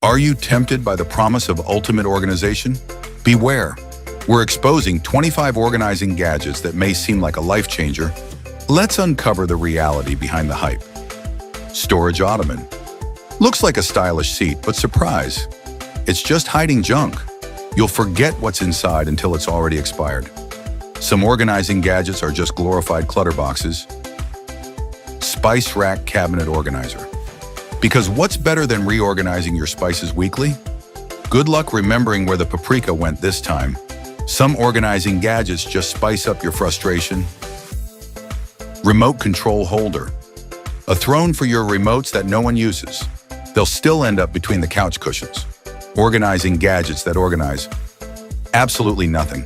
Are you tempted by the promise of ultimate organization? Beware. We're exposing 25 organizing gadgets that may seem like a life changer. Let's uncover the reality behind the hype. Storage Ottoman. Looks like a stylish seat, but surprise, it's just hiding junk. You'll forget what's inside until it's already expired. Some organizing gadgets are just glorified clutter boxes. Spice Rack Cabinet Organizer. Because what's better than reorganizing your spices weekly? Good luck remembering where the paprika went this time. Some organizing gadgets just spice up your frustration. Remote Control Holder. A throne for your remotes that no one uses. They'll still end up between the couch cushions. Organizing gadgets that organize absolutely nothing.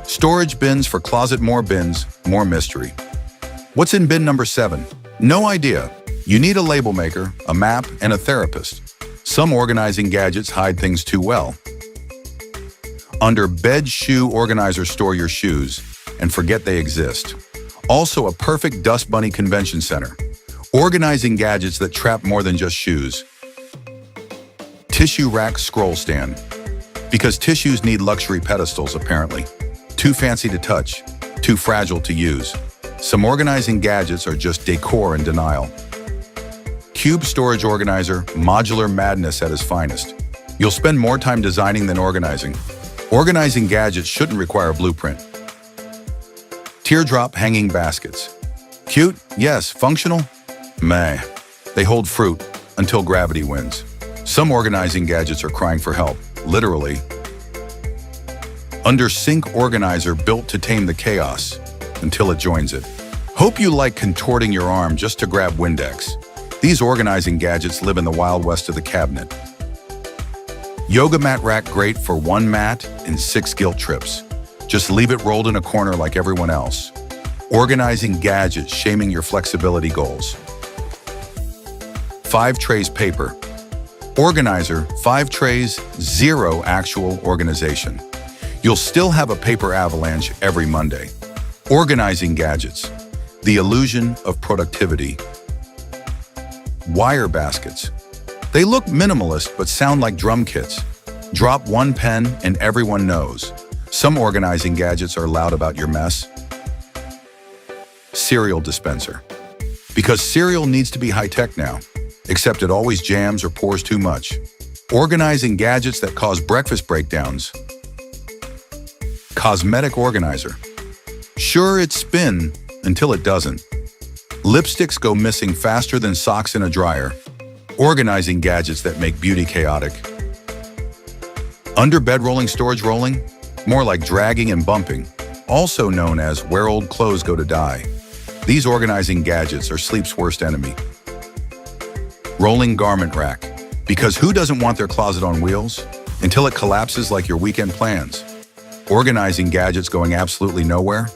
Storage bins for closet, more bins, more mystery. What's in bin number 7? No idea. You need a label maker, a map, and a therapist. Some organizing gadgets hide things too well. Under Bed Shoe Organizer, store your shoes and forget they exist. Also a perfect dust bunny convention center. Organizing gadgets that trap more than just shoes. Tissue Rack Scroll Stand. Because tissues need luxury pedestals, apparently. Too fancy to touch, too fragile to use. Some organizing gadgets are just decor and denial. Cube Storage Organizer, modular madness at its finest. You'll spend more time designing than organizing. Organizing gadgets shouldn't require a blueprint. Teardrop Hanging Baskets. Cute? Yes. Functional? Meh. They hold fruit until gravity wins. Some organizing gadgets are crying for help, literally. Under Sink Organizer, built to tame the chaos until it joins it. Hope you like contorting your arm just to grab Windex. These organizing gadgets live in the wild west of the cabinet. Yoga Mat Rack, great for 1 mat and 6 guilt trips. Just leave it rolled in a corner like everyone else. Organizing gadgets shaming your flexibility goals. 5 trays paper. Organizer, 5 trays, 0 actual organization. You'll still have a paper avalanche every Monday. Organizing gadgets. The illusion of productivity. Wire baskets. They look minimalist but sound like drum kits. Drop 1 pen and everyone knows. Some organizing gadgets are loud about your mess. Cereal dispenser. Because cereal needs to be high-tech now, except it always jams or pours too much. Organizing gadgets that cause breakfast breakdowns. Cosmetic Organizer. Sure, it's spin until it doesn't. Lipsticks go missing faster than socks in a dryer. Organizing gadgets that make beauty chaotic. Under bed rolling, storage rolling, more like dragging and bumping, also known as where old clothes go to die. These organizing gadgets are sleep's worst enemy. Rolling garment rack, because who doesn't want their closet on wheels until it collapses like your weekend plans? Organizing gadgets going absolutely nowhere.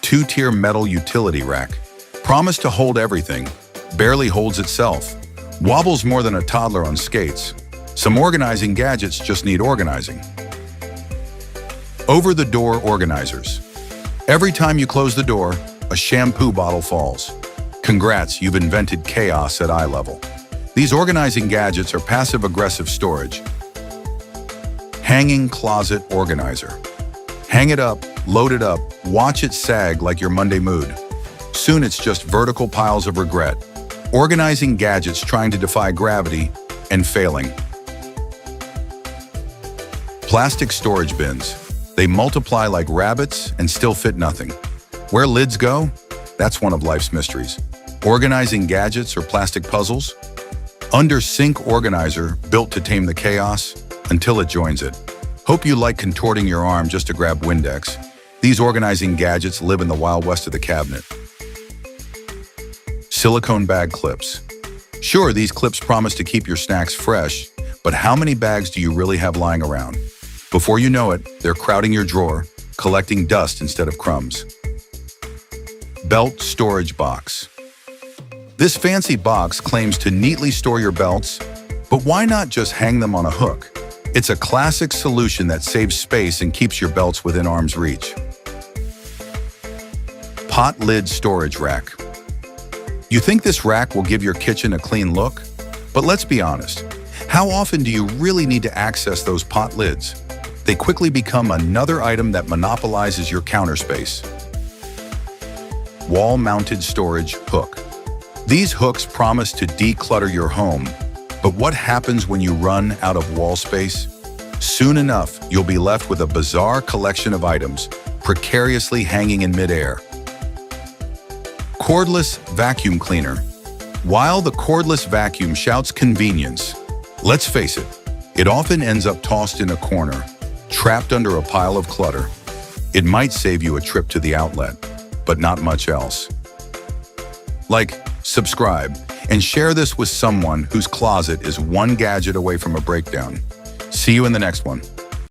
2-tier metal utility rack. Promised to hold everything, barely holds itself. Wobbles more than a toddler on skates. Some organizing gadgets just need organizing. Over-the-door organizers. Every time you close the door, a shampoo bottle falls. Congrats, you've invented chaos at eye level. These organizing gadgets are passive-aggressive storage. Hanging closet organizer. Hang it up, load it up, watch it sag like your Monday mood. Soon it's just vertical piles of regret. Organizing gadgets trying to defy gravity and failing. Plastic storage bins. They multiply like rabbits and still fit nothing. Where lids go? That's one of life's mysteries. Organizing gadgets or plastic puzzles? Under Sink Organizer, built to tame the chaos until it joins it. Hope you like contorting your arm just to grab Windex. These organizing gadgets live in the wild west of the cabinet. Silicone Bag Clips. Sure, these clips promise to keep your snacks fresh, but how many bags do you really have lying around? Before you know it, they're crowding your drawer, collecting dust instead of crumbs. Belt Storage Box. This fancy box claims to neatly store your belts, but why not just hang them on a hook? It's a classic solution that saves space and keeps your belts within arm's reach. Pot Lid Storage Rack. You think this rack will give your kitchen a clean look? But let's be honest, how often do you really need to access those pot lids? They quickly become another item that monopolizes your counter space. Wall-mounted storage hook. These hooks promise to declutter your home, but what happens when you run out of wall space? Soon enough, you'll be left with a bizarre collection of items, precariously hanging in midair. Cordless vacuum cleaner. While the cordless vacuum shouts convenience, let's face it, it often ends up tossed in a corner, trapped under a pile of clutter. It might save you a trip to the outlet, but not much else. Like, subscribe, and share this with someone whose closet is one gadget away from a breakdown. See you in the next one.